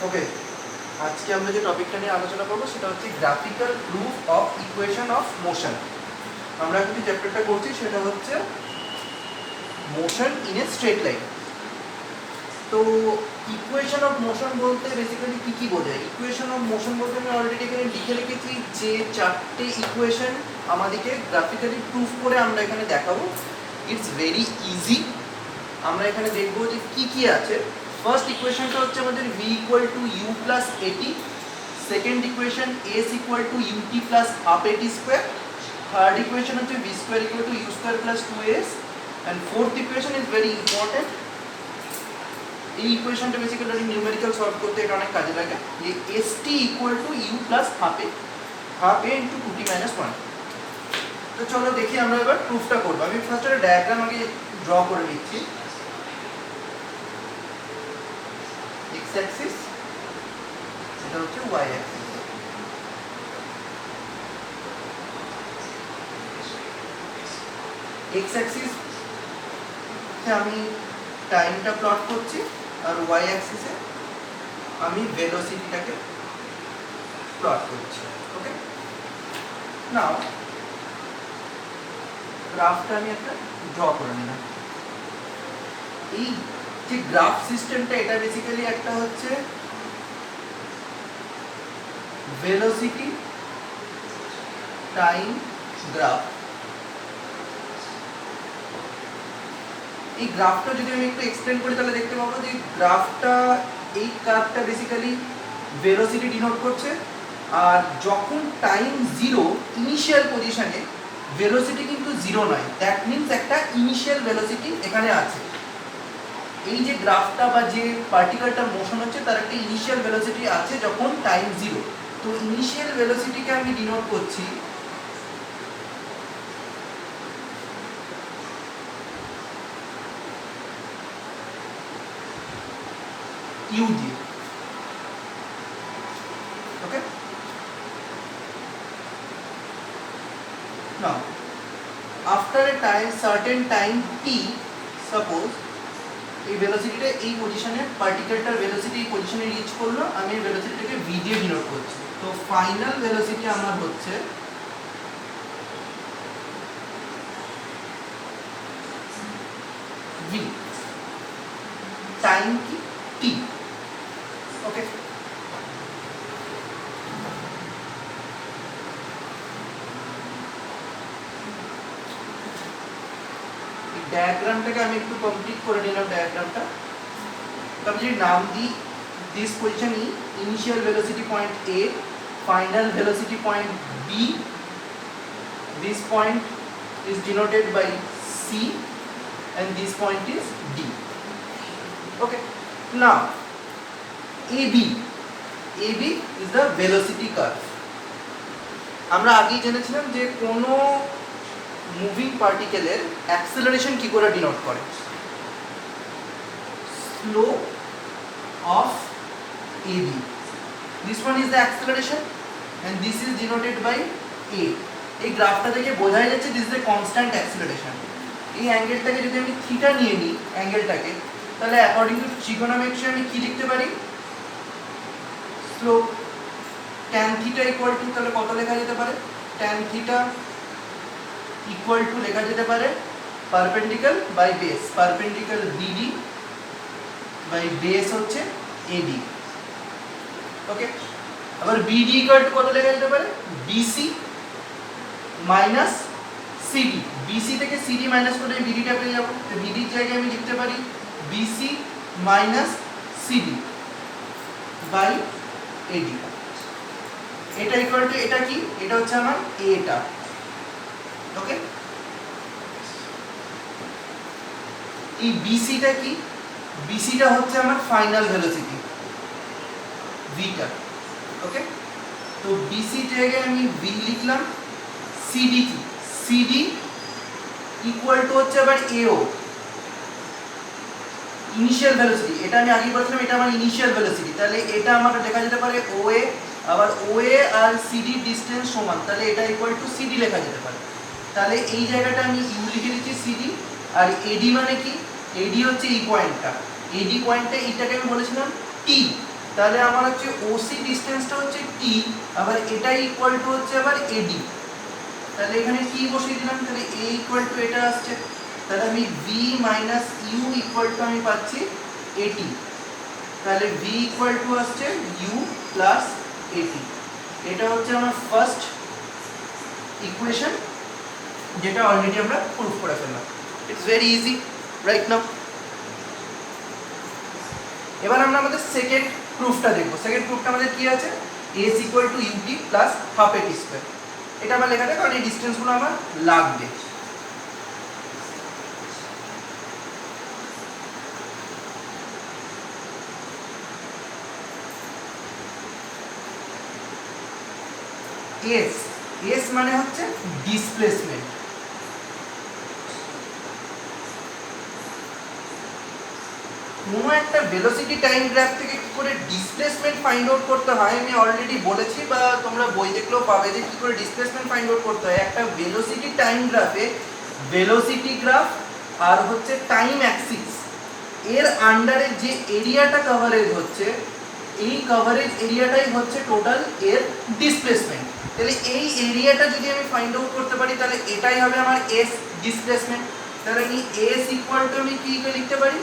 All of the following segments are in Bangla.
ওকে, আজকে আমরা যে টপিকটা নিয়ে আলোচনা করবো সেটা হচ্ছে graphical proof of equation of motion. আমরা যে চ্যাপ্টারটা করছি সেটা হচ্ছে motion in a straight line. তো ইকুয়েশন অফ মোশন বলতে বেসিক্যালি কী কী বোঝায়? ইকুয়েশন অফ মোশন বলতে আমি অলরেডি এখানে লিখে রেখেছি যে চারটে ইকুয়েশন আমাদেরকে গ্রাফিক্যালি প্রুফ করে আমরা এখানে দেখাবো। It's very easy. আমরা এখানে দেখবো যে কী কী আছে। ফার্স্ট ইকুয়েশনটা হচ্ছে আমাদের v equal to you plus at. Second equation s equal to UT plus half এটি স্কোয়ার। থার্ড ইকুয়েশন হচ্ছে v square equal to u square plus 2s। And fourth equation is very important. এই ইকুয়েশনটা বেসিক্যালি নিউমেরিক্যাল সলভ করতে এটা অনেক কাজে লাগে, যে st equal to you plus half A into 2t minus 1। তো চলো দেখি আমরা এবার প্রুফটা করবো। আমি ফার্স্ট একটা ডায়াগ্রাম আগে ড্র করে নিচ্ছি। x অ্যাক্সিস, এটা হচ্ছে y অ্যাক্সিস। x অ্যাক্সিস আমি টাইমটা প্লট করছি আর y অ্যাক্সিসে আমি ভেলোসিটিটাকে প্লট করছি। ওকে, নাও গ্রাফটা আমি একটা ড্র করে নিলাম। এই যে গ্রাফ সিস্টেমটা এটা বেসিক্যালি একটা হচ্ছে ভেলোসিটি টাইম গ্রাফ। এই গ্রাফটা যদি আমি একটু এক্সপ্লেন করি তাহলে দেখতে পাবো যে গ্রাফটা, এই কার্ভটা বেসিক্যালি ভেলোসিটি ডিনোট করছে। আর যখন টাইম জিরো ইনিশিয়াল পজিশনে ভেলোসিটি কিন্তু জিরো নয়, দ্যাট মিনস একটা ইনিশিয়াল ভেলোসিটি এখানে আছে। এই যে গ্রাফটা বা যে পার্টিকেলটা মোশন হচ্ছে তার একটা ইনিশিয়াল ভেলোসিটি আছে যখন টাইম জিরো। তো ইনিশিয়াল ভেলোসিটিকে আমি ডিনোট করছি u দিয়ে। ওকে, now after a time certain time t, suppose এই ভেলোসিটিটা এই পজিশনে, পার্টিকেলটার ভেলোসিটি এই পজিশনে রিচ করলো, আমি এই ভেলোসিটিটাকে v দিয়ে ডিনোট করছি। তো ফাইনাল ভেলোসিটি আমার হচ্ছে v, টাইম কি t। ওকে, ডায়াগ্রামটাকে আমি একটু কমপ্লিট করে নিলাম। ডায়াগ্রামটা আমি যদি নাম দিই, this position E, initial velocity point A, final velocity point B, this point is denoted by c and this point is d. Okay, now ab is the velocity curve. আমরা আগেই জেনেছিলাম যে কোনো মুভিং পার্টিকেলের অ্যাক্সেলারেশন কি করে ডিনোট করে, slope of ab. This one is the acceleration and this is denoted by a. এই গ্রাফটা থেকে বোঝাই যাচ্ছে this is a constant acceleration. এই অ্যাঙ্গেলটাকে যদি আমি থিটা নিয়ে নিই অ্যাঙ্গেলটাকে, তাহলে অ্যাকর্ডিং টু ট্রিগোনোমেট্রি আমি কি লিখতে পারি, slope tan theta equal to, তাহলে কত লেখা যেতে পারে, ট্যান থিটা ইকুয়াল টু লেখা যেতে পারে perpendicular by base, perpendicular BD by base হচ্ছে এডি। ওকে, আবার বিডি ইকুয়াল টু কত লেখা যেতে পারে, বিসি মাইনাস সিডি। বিসি থেকে সিডি মাইনাস করে বিডিটা পেয়ে যাবো। তো বিডির জায়গায় আমি লিখতে পারি BC minus CD by AD. এটা ইকুয়াল টু, এটা কি, এটা হচ্ছে আমার এটা। ওকে, এই বিসিটা কি, বিসিটা হচ্ছে আমার ফাইনাল ভেলোসিটি ভিটা। ওকে, তো বিসি জায়গায় আমি ভি লিখলাম। সিডি কি, সিডি ইকুয়াল টু হচ্ছে আবার এও, ইনিশিয়াল ভেলোসিটি। এটা আমি আগে বলছিলাম এটা আমার ইনিশিয়াল ভেলোসিটি, তাহলে এটা আমার লেখা যেতে পারে ওএ। আবার ওএ আর সিডি ডিসটেন্স সমান, তাহলে এটা ইকুয়াল টু সিডি লেখা যেতে পারে। তাহলে এই জায়গাটা আমি ইউ লিখে দিচ্ছি সিডি। আর এডি মানে কি, এডি হচ্ছে এই পয়েন্টটা, এডি পয়েন্টে এইটাকে আমি বলেছিলাম টি। তাহলে আমার হচ্ছে ওসি ডিসটেন্সটা হচ্ছে টি, আবার এটা ইকুয়াল টু হচ্ছে আবার এডি। তাহলে এখানে টি বসিয়ে দিলাম, তাহলে এ ইকুয়াল টু এটা আসছে, তাহলে আমি V minus U equal to আমি পাচ্ছি এটি। তাহলে ভি ইকুয়াল টু আসছে ইউ প্লাস এটি। এটা হচ্ছে আমার ফার্স্ট ইকুয়েশন, যেটা অলরেডি আমরা প্রুফ করে ফেললাম। It's very easy right now. এবার আমরা আমাদের সেকেন্ড প্রুফটা দেখব। সেকেন্ড প্রুফটা আমাদের কি আছে, S equal to UT plus half এটি স্কোয়ার। এটা আমার লেখা থাকে কারণ এই ডিস্টেন্সগুলো আমার লাগবে। এস, এস মানে হচ্ছে ডিসপ্লেসমেন্ট। কোনো একটা ভেলোসিটি টাইম গ্রাফ থেকে কি করে ডিসপ্লেসমেন্ট ফাইন্ড আউট করতে হয় আমি অলরেডি বলেছি, বা তোমরা বই দেখলেও পাবে যে কি করে ডিসপ্লেসমেন্ট ফাইন্ড আউট করতে হয়। একটা ভেলোসিটি টাইম গ্রাফে ভেলোসিটি গ্রাফ আর হচ্ছে টাইম অ্যাক্সিস এর আন্ডারে যে এরিয়াটা কভারেজ হচ্ছে, এই কভারেজ এরিয়াটাই হচ্ছে টোটাল এর ডিসপ্লেসমেন্ট। তাহলে এই এরিয়াটা যদি আমি ফাইন্ড আউট করতে পারি তাহলে এটাই হবে আমার এস ডিসপ্লেসমেন্ট। তাহলে আমি এস ইকুয়াল টু আমি কি লিখতে পারি,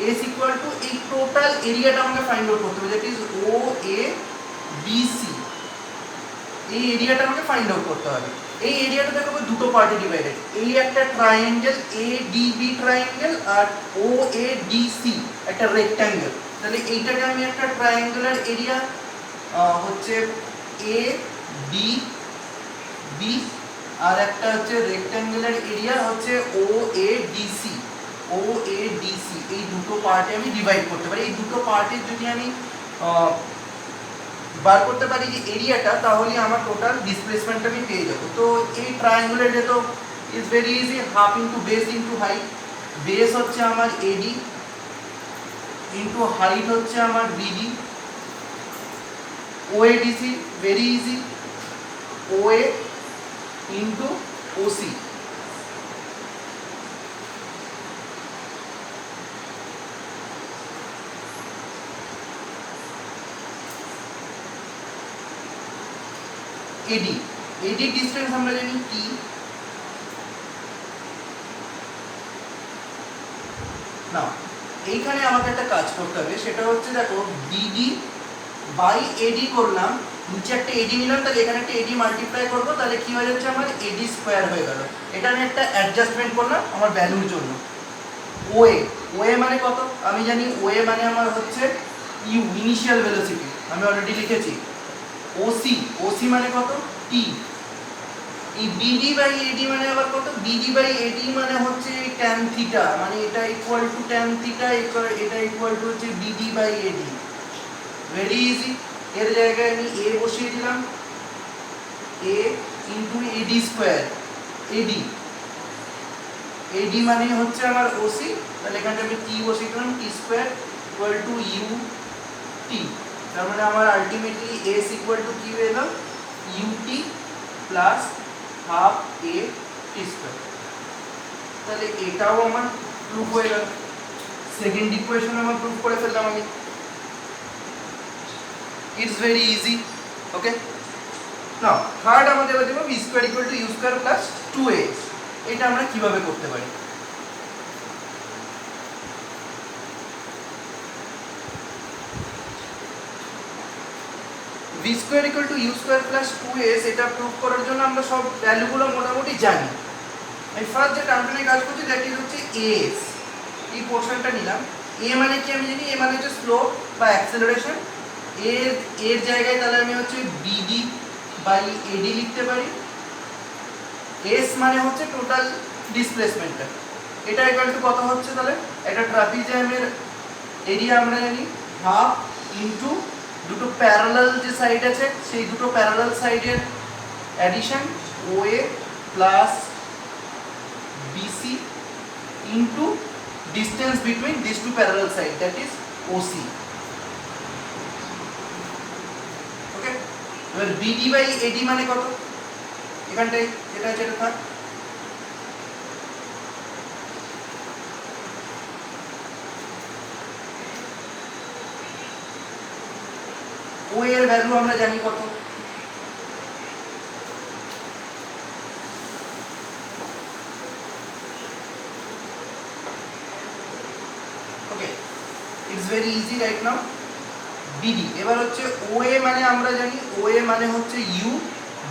এস ইকুয়াল টু এই টোটাল এরিয়াটা আমাকে ফাইন্ড আউট করতে হবে, that is O A B C. এই এরিয়াটা আমাকে ফাইন্ড আউট করতে হবে। এই এরিয়াটা দেখো দুটো পার্টে ডিভাইডেড, এই একটা triangle A D B triangle, আর ও এ ডি সি একটা রেক্ট্যাঙ্গেল। তাহলে এইটাকে আমি একটা ট্রায়াঙ্গুলার এরিয়া হচ্ছে এ ডি বি, আর একটা হচ্ছে রেক্ট্যাঙ্গুলার এরিয়া হচ্ছে O A D C. O A D C এই দুটো পার্টে আমি ডিভাইড করতে পারি। এই দুটো পার্টের যদি আমি বার করতে পারি যে এরিয়াটা, তাহলে আমার টোটাল ডিসপ্লেসমেন্ট আমি পেয়ে যাবো। তো এই ট্রায়াঙ্গুলারে তো is very easy, half into base into height. Base হচ্ছে আমার এডি ইন্টু হাইট হচ্ছে আমার BD. OADC very easy, OA into OC. AD, AD distance আমরা জানি টি। না, এইখানে আমাকে একটা কাজ করতে হবে, সেটা হচ্ছে দেখো বিডি বাই এডি করলাম, নিচে একটা এডি নিলাম, তাহলে এখানে একটা এডি মাল্টিপ্লাই করবো, তাহলে কি হয়ে যাচ্ছে আমার এডি স্কোয়ার হয়ে গেল। এটা আমি একটা অ্যাডজাস্টমেন্ট করলাম আমার ভ্যালুর জন্য। ওএ, ওএ মানে কত আমি জানি, ওএ মানে আমার হচ্ছে ইউ ইনিশিয়াল ভেলোসিটি, আমি অলরেডি লিখেছি। ওসি, ওসি মানে কত টি। এই বিডি বাই এডি মানে আবার কত, বিডি বাই এডি মানে হচ্ছে ট্যান থিটা, মানে এটা ইকুয়াল টু ট্যান থিটা, এটা ইকুয়াল টু হচ্ছে BD by AD. Very easy. এর জায়গায় আমি এ বসিয়ে দিলাম, এ ইন্টু এডি স্কোয়ার। এডি, এডি মানে হচ্ছে আমার ওসি, তাহলে এখানে আমি টি বসিয়ে দিলাম, t square equal to u t. তার মানে আমার আলটিমেটলি এস ইকুয়াল টু কি হয়ে গেল, ইউটি প্লাস হাফ এ টি স্কোয়ার। তাহলে এটাও আমার প্রুফ হয়ে গেল। সেকেন্ড ইকুয়েশন আমার প্রুফ করে ফেললাম আমি। It's very easy. Okay, now third আমাদের এবার দেবো v square equal to u square plus 2a। এটা আমরা কিভাবে করতে পারি, v square equal to u square plus 2s এটা প্রুফ করার জন্য আমরা সব ভ্যালুগুলো মোটামুটি জানি। আমি ফার্স্ট যে টার্মটা নিয়ে কাজ করছি দ্যাট ইজ হচ্ছে এস। এই পোর্শনটা নিলাম। এ মানে কি আমি জানি, এ মানে হচ্ছে স্লোপ বা অ্যাক্সেলারেশন। এর জায়গায় তাহলে আমি হচ্ছে বিডি বাই এডি লিখতে পারি। এস মানে হচ্ছে টোটাল ডিসপ্লেসমেন্টটা। এটা ইকুয়াল টু কত হচ্ছে, তাহলে একটা ট্রাপিজিয়ামের এরিয়া আমরা জানি হাফ ইন্টু দুটো প্যারালাল যে সাইড আছে সেই দুটো প্যারালাল সাইডের addition OA plus BC into distance between this two parallel side that is OC. Okay, এবার বিডি বাই এডি মানে কত, এখানটাই যেটা আছে এটা থাক। ও এর ভ্যালু আমরা জানি কত, okay it's very easy right now. BD এবার হচ্ছে ওএ মানে আমরা জানি ওএ মানে হচ্ছে ইউ,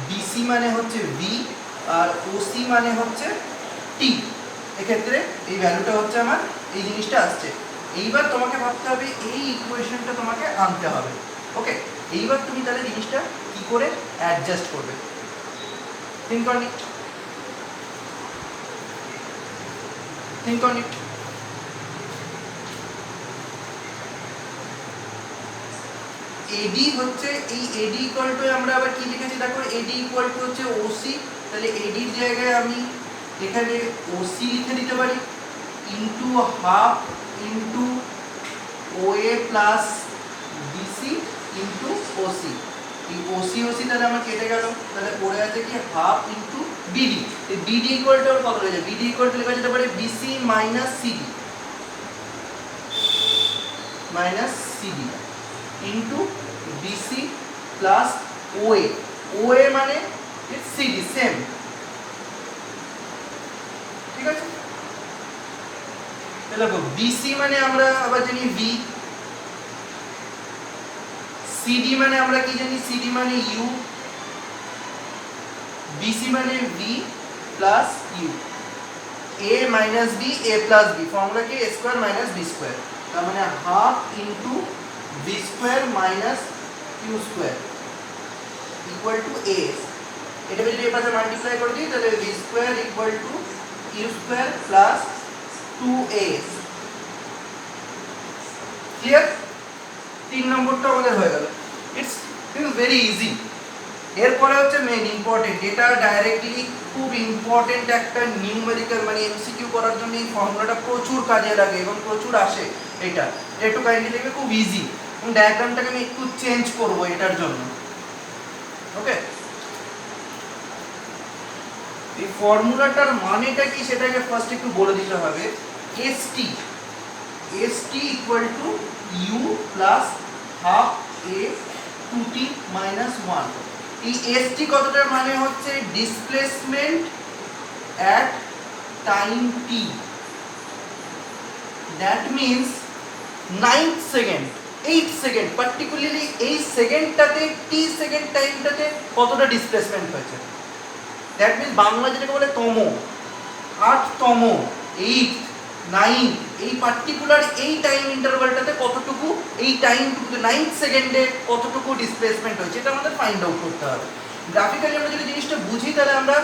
বিসি মানে হচ্ছে ভি, আর ওসি মানে হচ্ছে টি। এক্ষেত্রে এই ভ্যালুটা হচ্ছে আমার এই জিনিসটা আসছে। এইবার তোমাকে ভাবতে হবে এই ইকুয়েশনটা তোমাকে আনতে হবে। ওকে, এইবার তুমি তাহলে জিনিসটা কি করে অ্যাডজাস্ট করবে, think on it, think on it. AD হচ্ছে এই এডি ইকুয়াল টু আমরা আবার কি লিখেছি দেখো, এডি ইকুয়াল টু হচ্ছে ওসি, তাহলে এডির জায়গায় আমি এখানে ওসি লিখে দিতে পারি into half into OA plus BC into OC. এই ওসি ওসি তাহলে আমার কেটে গেল, তাহলে পড়ে আছে কি হাফ ইনটু বিডি। এই বিডি ইকুয়াল টু কত হয়ে যায়, বিডি ইকুয়াল টু লেখা যেতে পারে BC minus CD minus CD into BC plus OA. OA মানে ইটস সিডি সেম, ঠিক আছে। তাহলে দেখো বিসি মানে আমরা আবার জানি ভি, সিডি মানে আমরা কি জানি, সিডি মানে ইউ, বিসি মানে v plus u, a minus b a plus b, formula কি a square minus b square, তার মানে half into b square minus u square equal to a. এটা যদি এর পাশে মাল্টিপ্লাই করে দিই তাহলে b square equal to u square plus 2a। Clear? 3 নম্বরটা আমাদের হয়ে গেল। It's very easy. এরপরে হচ্ছে মেইন ইম্পর্টেন্ট, এটা ডাইরেক্টলি খুব ইম্পর্টেন্ট একটা নিউমেরিক্যাল মানে এমসিকিউ করার জন্য এই ফর্মুলাটা প্রচুর কাজে লাগে এবং প্রচুর আসে। এটা একটু কাইন্ডলি দেখবে, খুব ইজি। এবং ডায়াগ্রামটাকে আমি একটু চেঞ্জ করব এটার জন্য। ওকে, এই ফর্মুলাটার মানেটা কি সেটাকে ফার্স্ট একটু বলে দিতে হবে। ST ST equal to you plus half a 2t minus 1। এই এসটি কতটার মানে হচ্ছে displacement at time t, that means 9 second 8 second, particularly এই সেকেন্ডটাতে টি সেকেন্ড টাইমটাতে কতটা ডিসপ্লেসমেন্ট হয়েছে। দ্যাট মিনস বাংলা যেটাকে বলে তম, 8তম, 8, 9, এই পার্টিকুলার এই টাইম ইন্টারভালটাতে কতটুকু, এই টাইমটুকু 9 সেকেন্ডে কতটুকু ডিসপ্লেসমেন্ট হয়েছে, এটা আমাদের ফাইন্ড আউট করতে হবে। গ্রাফিক্যালি আমরা যদি জিনিসটা বুঝি তাহলে আমরা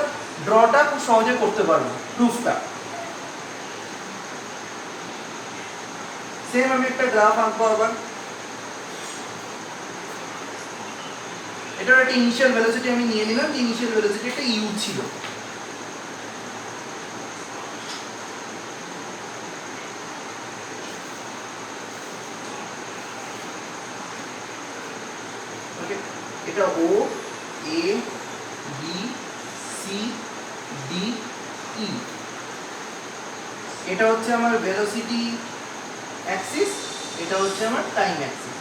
ড্রটা খুব সহজে করতে পারবো, প্রুফটা। সেম আমি একটা গ্রাফ আঁকবো আবার। এটার একটা ইনিশিয়াল ভেলোসিটি আমি নিয়ে নিলাম, যে ইনিশিয়াল ভেলোসিটি একটা ইউ ছিল। এটা ও A B C D E, এটা হচ্ছে আমার ভেলোসিটি অ্যাক্সিস, এটা হচ্ছে আমার টাইম অ্যাক্সিস।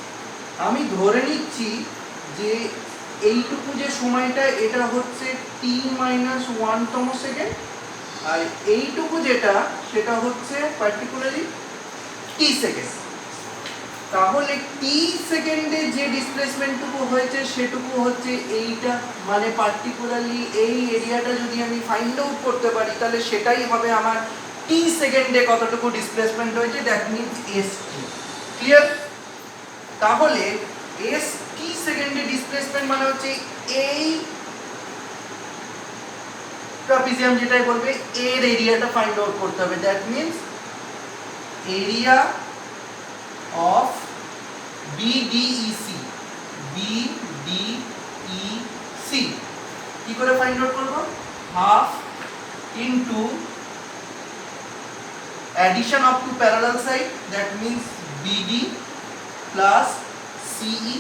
আমি ধরে নিচ্ছি যে এইটুকু যে সময়টা এটা হচ্ছে টি মাইনাস 1তম সেকেন্ড, আর এইটুকু যেটা সেটা হচ্ছে পার্টিকুলারলি টি সেকেন্ড। তাহলে টি সেকেন্ডে যে ডিসপ্লেসমেন্টটুকু হয়েছে সেটুকু হচ্ছে এইটা, মানে পার্টিকুলারলি এই এরিয়াটা যদি আমি ফাইন্ড আউট করতে পারি তাহলে সেটাই হবে আমার টি সেকেন্ডে কতটুকু ডিসপ্লেসমেন্ট হয়েছে, that means S T. Clear? তাহলে এস টি সেকেন্ডে ডিসপ্লেসমেন্ট মানে হচ্ছে এই ট্রাপিজিয়াম যেটাই বলবে এর এরিয়াটা ফাইন্ড আউট করতে হবে, that means area of BDEC BDEC কি করে ফাইন্ড আউট করব, half into addition of two parallel side, that means BD plus CE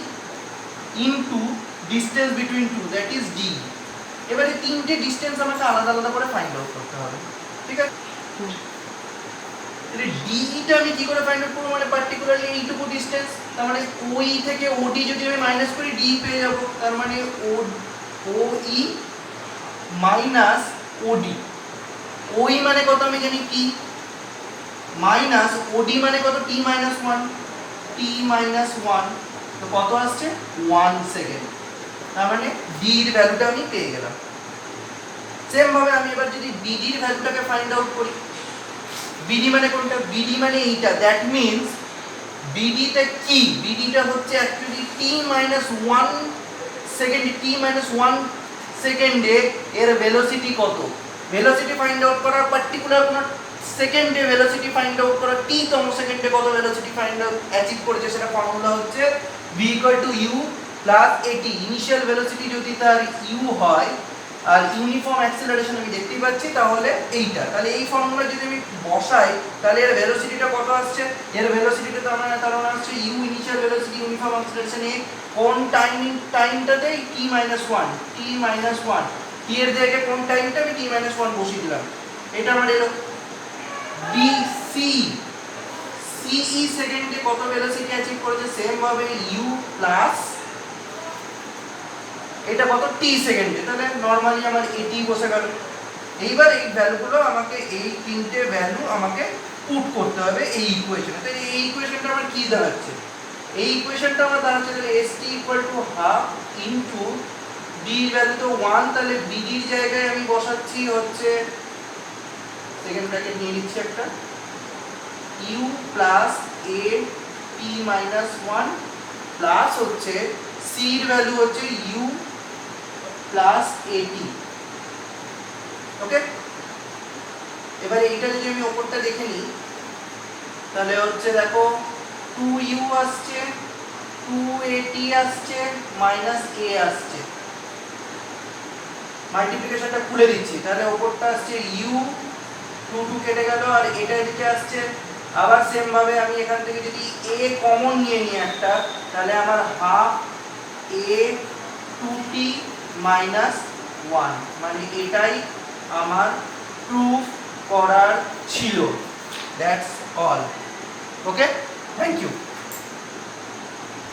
into distance between two, that is D। এবারে তিনটে ডিসটেন্স আমাকে আলাদা আলাদা করে ফাইন্ড আউট করতে হবে, ঠিক আছে। তাহলে ডিইটা আমি কি করে ফাইন্ড আউট করবো, মানে পার্টিকুলারলি এইটুকু ডিস্টেন্স, তার মানে ওই থেকে ওডি যদি আমি মাইনাস করি ডি পেয়ে যাবো, তার মানে ওই মাইনাস ওডি। ওই মানে কত আমি জানি টি, মাইনাস ওডি মানে কত টি মাইনাস ওয়ান, টি মাইনাস ওয়ান, তো কত আসছে 1 সেকেন্ড, তার মানে ডি এর ভ্যালুটা আমি পেয়ে গেলাম। সেম ভাবে আমি এবার যদি বিডি এর ভ্যালুটাকে ফাইন্ড আউট করি, বিডি মানে কোনটা, বিডি মানে এইটা, দ্যাট মিন্স বিডিটা কি, বিডিটা হচ্ছে অ্যাকচুয়ালি টি মাইনাস 1 সেকেন্ড, টি মাইনাস 1 সেকেন্ডে এর ভেলোসিটি কত, ভেলোসিটি ফাইন্ড আউট করার পার্টিকুলার কোন সেকেন্ডে ভেলোসিটি ফাইন্ড আউট করা, টি তম সেকেন্ডে কত ভেলোসিটি ফাইন্ড আউট অ্যাচিভ করেছে, সেটা ফর্মুলা হচ্ছে v = u plus at। Initial velocity যদি তার u হয় আর ইউনিফর্ম অ্যাক্সিলারেশন আমি দেখতেই পাচ্ছি, তাহলে এইটা, তাহলে এই ফর্মুলা যদি আমি বসাই তাহলে এর ভেলোসিটিটা কত আসছে, এর ভেলোসিটিটা তার মানে আসছে u initial velocity uniform acceleration a কোন টাইমটাতে t - 1, t - 1, t এর জায়গায় কোন টাইমটা আমি t - 1 বসিয়ে দিলাম, এটা আমার এলো bc। ce সেকেন্ডে কত ভেলোসিটি অ্যাচিভ করেছে, সেম ভাবে u প্লাস এটা কত t সেকেন্ডে, তাহলে নরমালি আমার এটি বসে গেল। এইবার এই ভ্যালুগুলো আমাকে, এই তিনটে ভ্যালু আমাকে পুট করতে হবে এই ইকুয়েশনে। তাহলে এই ইকুয়েশনটা আমার কি দাঁড়াচ্ছে, এই ইকুয়েশনটা আমার দাঁড়াচ্ছে তাহলে st = হাফ ইনটু d এর ভ্যালু তো 1, তাহলে bd এর জায়গায় আমি বসাচ্ছি হচ্ছে, সেকেন্ড ব্র্যাকেট নিয়ে নিচ্ছি একটা, u plus a t minus 1 plus হচ্ছে c এর ভ্যালু হচ্ছে u প্লাস at। ওকে, এবারে এইটা যদি আমি উপরটা দেখে নিই তাহলে হচ্ছে দেখো 2u আসছে, 2at আসছে, মাইনাস a আসছে, মাল্টিপ্লিকেশনটা খুলে দিচ্ছি, তাহলে উপরটা আসছে u, 2 কেটে গেল, আর এটা এদিকে আসছে। আবার সেম ভাবে আমি এখান থেকে যদি a কমন নিয়ে নিই একটা, তাহলে আমার হাফ a 2t মাইনাস 1, মানে এটাই আমার প্রুফ করার ছিল। That's all. Okay, thank you.